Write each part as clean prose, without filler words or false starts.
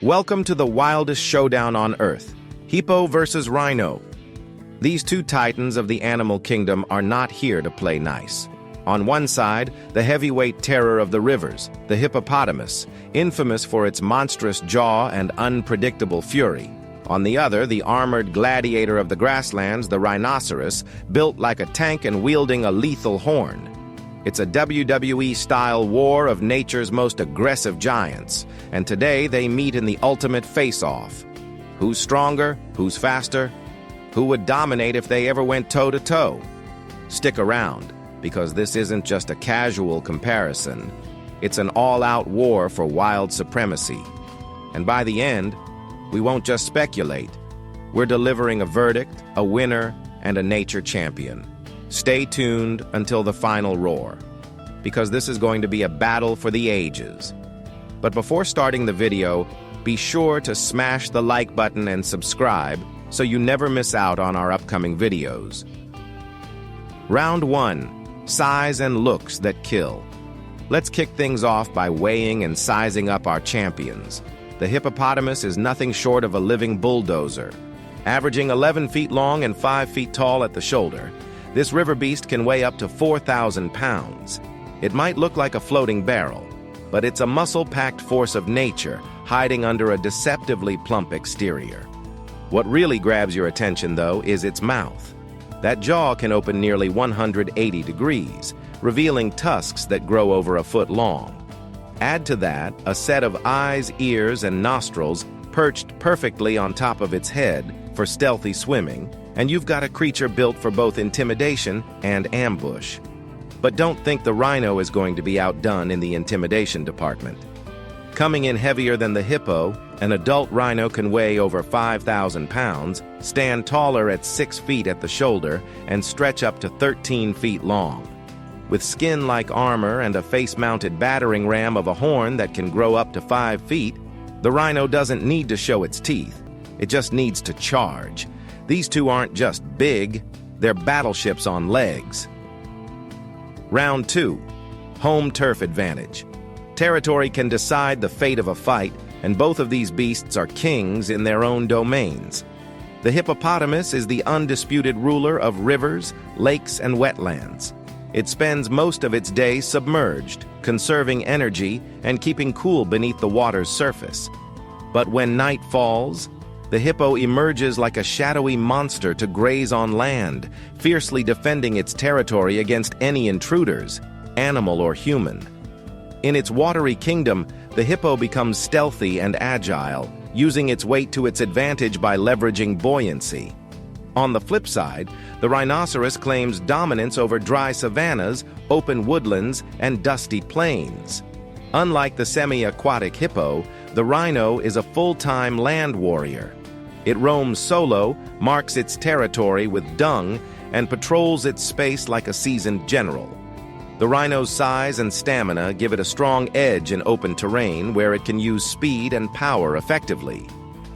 Welcome to the wildest showdown on Earth, Hippo versus Rhino. These two titans of the animal kingdom are not here to play nice. On one side, the heavyweight terror of the rivers, the hippopotamus, infamous for its monstrous jaw and unpredictable fury. On the other, the armored gladiator of the grasslands, the rhinoceros, built like a tank and wielding a lethal horn. It's a WWE-style war of nature's most aggressive giants, and today they meet in the ultimate face-off. Who's stronger? Who's faster? Who would dominate if they ever went toe-to-toe? Stick around, because this isn't just a casual comparison. It's an all-out war for wild supremacy. And by the end, we won't just speculate. We're delivering a verdict, a winner, and a nature champion. Stay tuned until the final roar, because this is going to be a battle for the ages. But before starting the video, be sure to smash the like button and subscribe so you never miss out on our upcoming videos. Round 1. Size and looks that kill. Let's kick things off by weighing and sizing up our champions. The hippopotamus is nothing short of a living bulldozer. Averaging 11 feet long and 5 feet tall at the shoulder, this river beast can weigh up to 4,000 pounds. It might look like a floating barrel, but it's a muscle-packed force of nature hiding under a deceptively plump exterior. What really grabs your attention, though, is its mouth. That jaw can open nearly 180 degrees, revealing tusks that grow over a foot long. Add to that a set of eyes, ears, and nostrils perched perfectly on top of its head for stealthy swimming, and you've got a creature built for both intimidation and ambush. But don't think the rhino is going to be outdone in the intimidation department. Coming in heavier than the hippo, an adult rhino can weigh over 5,000 pounds, stand taller at 6 feet at the shoulder, and stretch up to 13 feet long. With skin-like armor and a face-mounted battering ram of a horn that can grow up to 5 feet, the rhino doesn't need to show its teeth. It just needs to charge. These two aren't just big, they're battleships on legs. Round 2. Home turf advantage. Territory can decide the fate of a fight, and both of these beasts are kings in their own domains. The hippopotamus is the undisputed ruler of rivers, lakes, and wetlands. It spends most of its day submerged, conserving energy and keeping cool beneath the water's surface. But when night falls, the hippo emerges like a shadowy monster to graze on land, fiercely defending its territory against any intruders, animal or human. In its watery kingdom, the hippo becomes stealthy and agile, using its weight to its advantage by leveraging buoyancy. On the flip side, the rhinoceros claims dominance over dry savannas, open woodlands, and dusty plains. Unlike the semi-aquatic hippo, the rhino is a full-time land warrior. It roams solo, marks its territory with dung, and patrols its space like a seasoned general. The rhino's size and stamina give it a strong edge in open terrain where it can use speed and power effectively.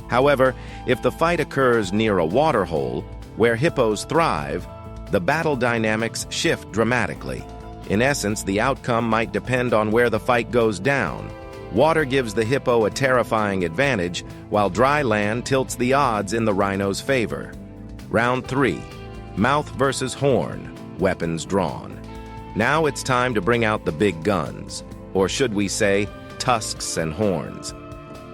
However, if the fight occurs near a waterhole, where hippos thrive, the battle dynamics shift dramatically. In essence, the outcome might depend on where the fight goes down. Water gives the hippo a terrifying advantage, while dry land tilts the odds in the rhino's favor. Round 3. Mouth versus horn, weapons drawn. Now it's time to bring out the big guns, or should we say, tusks and horns.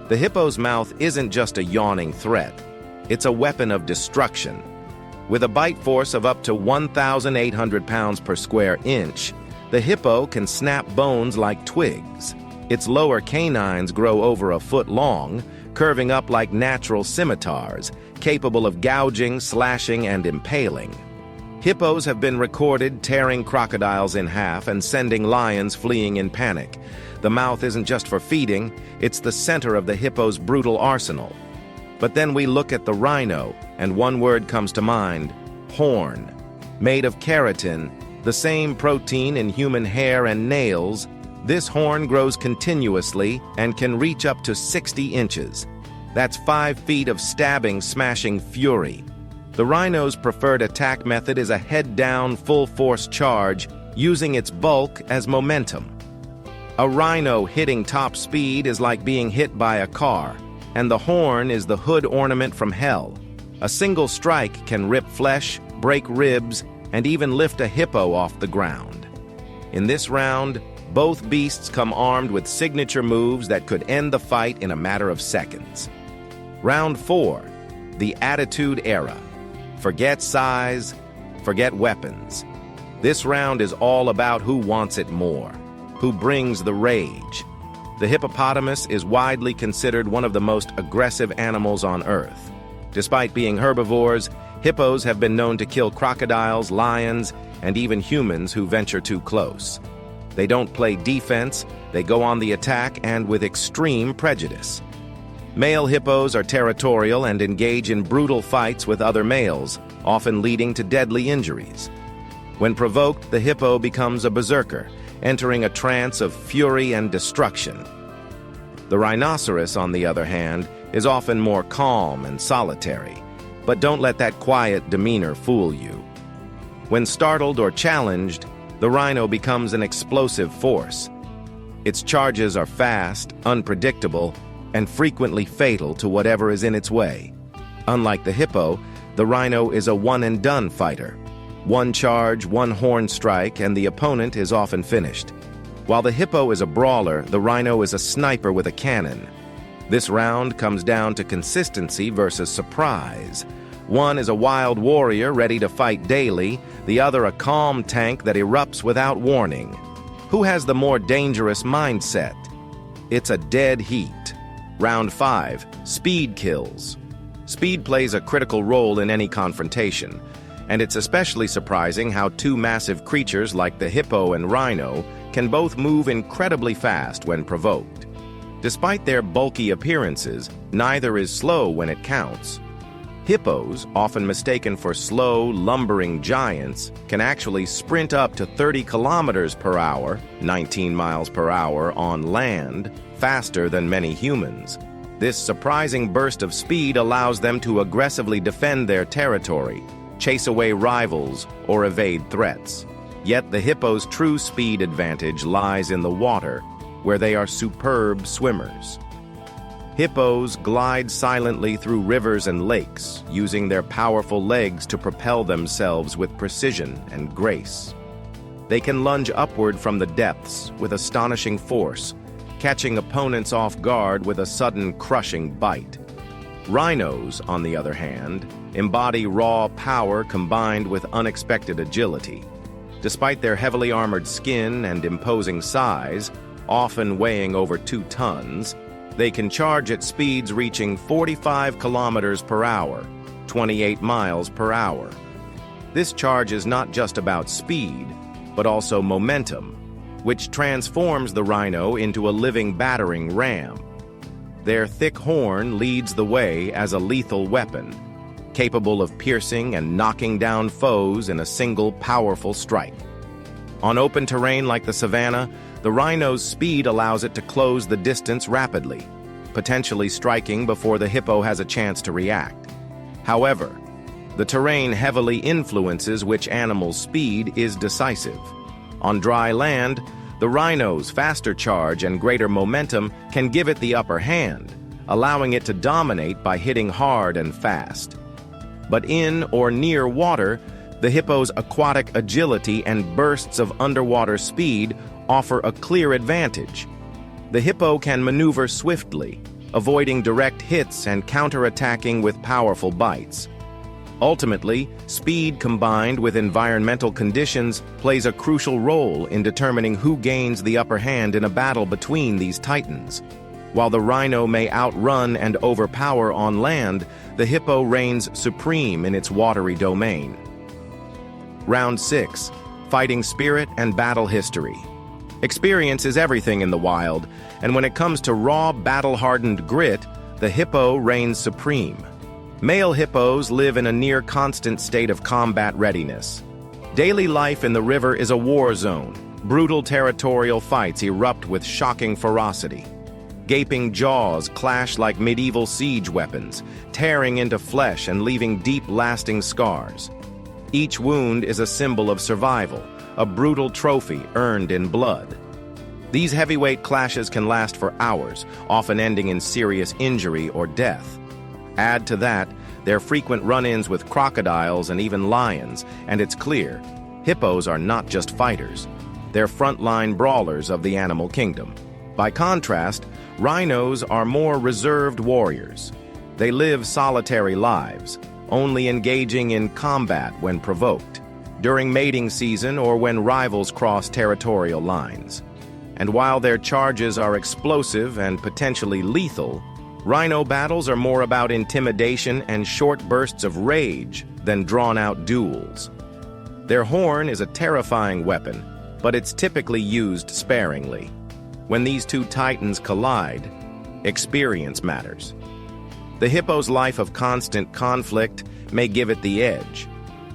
The hippo's mouth isn't just a yawning threat, it's a weapon of destruction. With a bite force of up to 1,800 pounds per square inch, the hippo can snap bones like twigs. Its lower canines grow over a foot long, curving up like natural scimitars, capable of gouging, slashing, and impaling. Hippos have been recorded tearing crocodiles in half and sending lions fleeing in panic. The mouth isn't just for feeding, it's the center of the hippo's brutal arsenal. But then we look at the rhino, and one word comes to mind: horn. Made of keratin, the same protein in human hair and nails, this horn grows continuously and can reach up to 60 inches. That's 5 feet of stabbing, smashing fury. The rhino's preferred attack method is a head-down, full-force charge, using its bulk as momentum. A rhino hitting top speed is like being hit by a car. and the horn is the hood ornament from hell. A single strike can rip flesh, break ribs, and even lift a hippo off the ground. In this round, both beasts come armed with signature moves that could end the fight in a matter of seconds. Round 4, the Attitude Era. Forget size, forget weapons. This round is all about who wants it more, who brings the rage. The hippopotamus is widely considered one of the most aggressive animals on Earth. Despite being herbivores, hippos have been known to kill crocodiles, lions, and even humans who venture too close. They don't play defense, they go on the attack and with extreme prejudice. Male hippos are territorial and engage in brutal fights with other males, often leading to deadly injuries. When provoked, the hippo becomes a berserker, entering a trance of fury and destruction. The rhinoceros, on the other hand, is often more calm and solitary, but don't let that quiet demeanor fool you. When startled or challenged, the rhino becomes an explosive force. Its charges are fast, unpredictable, and frequently fatal to whatever is in its way. Unlike the hippo, the rhino is a one-and-done fighter. One charge, one horn strike, and the opponent is often finished. While the hippo is a brawler, the rhino is a sniper with a cannon. This round comes down to consistency versus surprise. One is a wild warrior ready to fight daily, the other a calm tank that erupts without warning. Who has the more dangerous mindset? It's a dead heat. Round 5, Speed Kills. Speed plays a critical role in any confrontation, and it's especially surprising how two massive creatures like the hippo and rhino can both move incredibly fast when provoked. Despite their bulky appearances, neither is slow when it counts. Hippos, often mistaken for slow, lumbering giants, can actually sprint up to 30 kilometers per hour, 19 miles per hour on land, faster than many humans. This surprising burst of speed allows them to aggressively defend their territory, chase away rivals, or evade threats. Yet the hippo's true speed advantage lies in the water, where they are superb swimmers. Hippos glide silently through rivers and lakes, using their powerful legs to propel themselves with precision and grace. They can lunge upward from the depths with astonishing force, catching opponents off guard with a sudden crushing bite. Rhinos, on the other hand, embody raw power combined with unexpected agility. Despite their heavily armored skin and imposing size, often weighing over 2 tons, they can charge at speeds reaching 45 kilometers per hour, 28 miles per hour. This charge is not just about speed, but also momentum, which transforms the rhino into a living battering ram. Their thick horn leads the way as a lethal weapon, capable of piercing and knocking down foes in a single powerful strike. On open terrain like the savanna, the rhino's speed allows it to close the distance rapidly, potentially striking before the hippo has a chance to react. However, the terrain heavily influences which animal's speed is decisive. On dry land, the rhino's faster charge and greater momentum can give it the upper hand, allowing it to dominate by hitting hard and fast. But in or near water, the hippo's aquatic agility and bursts of underwater speed offer a clear advantage. The hippo can maneuver swiftly, avoiding direct hits and counterattacking with powerful bites. Ultimately, speed combined with environmental conditions plays a crucial role in determining who gains the upper hand in a battle between these titans. While the rhino may outrun and overpower on land, the hippo reigns supreme in its watery domain. Round 6, Fighting Spirit and Battle History. Experience is everything in the wild, and when it comes to raw, battle-hardened grit, the hippo reigns supreme. Male hippos live in a near-constant state of combat readiness. Daily life in the river is a war zone. Brutal territorial fights erupt with shocking ferocity. Gaping jaws clash like medieval siege weapons, tearing into flesh and leaving deep, lasting scars. Each wound is a symbol of survival, a brutal trophy earned in blood. These heavyweight clashes can last for hours, often ending in serious injury or death. Add to that their frequent run-ins with crocodiles and even lions, and it's clear, hippos are not just fighters. They're frontline brawlers of the animal kingdom. By contrast, rhinos are more reserved warriors. They live solitary lives, only engaging in combat when provoked, during mating season or when rivals cross territorial lines. And while their charges are explosive and potentially lethal, rhino battles are more about intimidation and short bursts of rage than drawn-out duels. Their horn is a terrifying weapon, but it's typically used sparingly. When these two titans collide, experience matters. The hippo's life of constant conflict may give it the edge,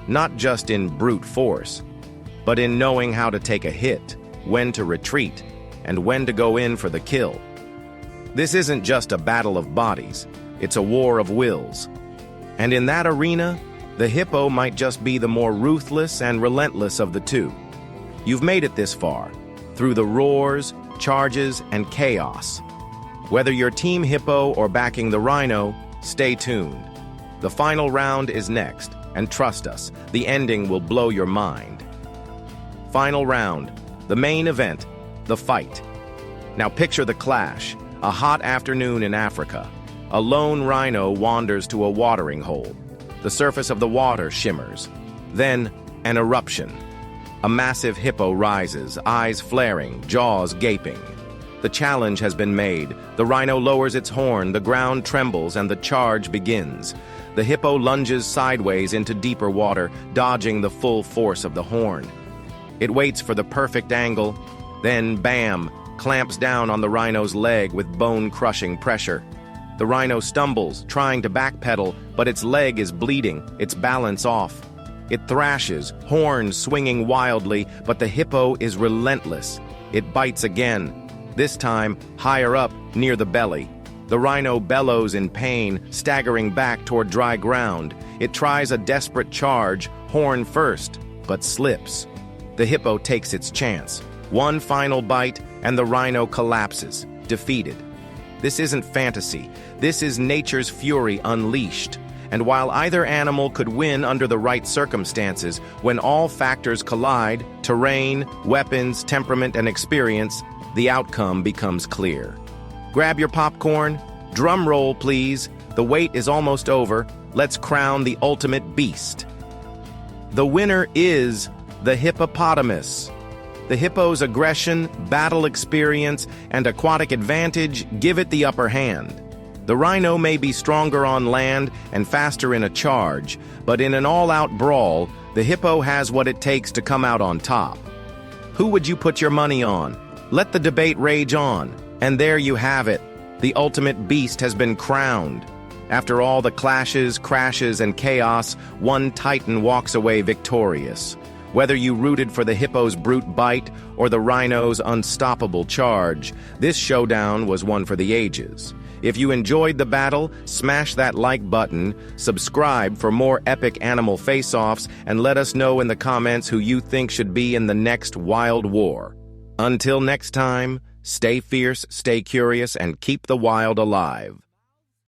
not just in brute force, but in knowing how to take a hit, when to retreat, and when to go in for the kill. This isn't just a battle of bodies, it's a war of wills. And in that arena, the hippo might just be the more ruthless and relentless of the two. You've made it this far, through the roars, charges, and chaos. Whether you're Team Hippo or backing the rhino, stay tuned. The final round is next, and trust us, the ending will blow your mind. Final round, the main event, the fight. Now picture the clash, a hot afternoon in Africa. A lone rhino wanders to a watering hole. The surface of the water shimmers. Then, an eruption. A massive hippo rises, eyes flaring, jaws gaping. The challenge has been made. The rhino lowers its horn, the ground trembles, and the charge begins. The hippo lunges sideways into deeper water, dodging the full force of the horn. It waits for the perfect angle, then bam, clamps down on the rhino's leg with bone-crushing pressure. The rhino stumbles, trying to backpedal, but its leg is bleeding, its balance off. It thrashes, horns swinging wildly, but the hippo is relentless. It bites again, this time higher up, near the belly. The rhino bellows in pain, staggering back toward dry ground. It tries a desperate charge, horn first, but slips. The hippo takes its chance. One final bite, and the rhino collapses, defeated. This isn't fantasy. This is nature's fury unleashed. And while either animal could win under the right circumstances, when all factors collide, terrain, weapons, temperament, and experience, the outcome becomes clear. Grab your popcorn. Drum roll, please. The wait is almost over. Let's crown the ultimate beast. The winner is the hippopotamus. The hippo's aggression, battle experience, and aquatic advantage give it the upper hand. The rhino may be stronger on land and faster in a charge, but in an all-out brawl, the hippo has what it takes to come out on top. Who would you put your money on? Let the debate rage on. And there you have it. The ultimate beast has been crowned. After all the clashes, crashes, and chaos, one titan walks away victorious. Whether you rooted for the hippo's brute bite or the rhino's unstoppable charge, this showdown was one for the ages. If you enjoyed the battle, smash that like button, subscribe for more epic animal face-offs, and let us know in the comments who you think should be in the next wild war. Until next time, stay fierce, stay curious, and keep the wild alive.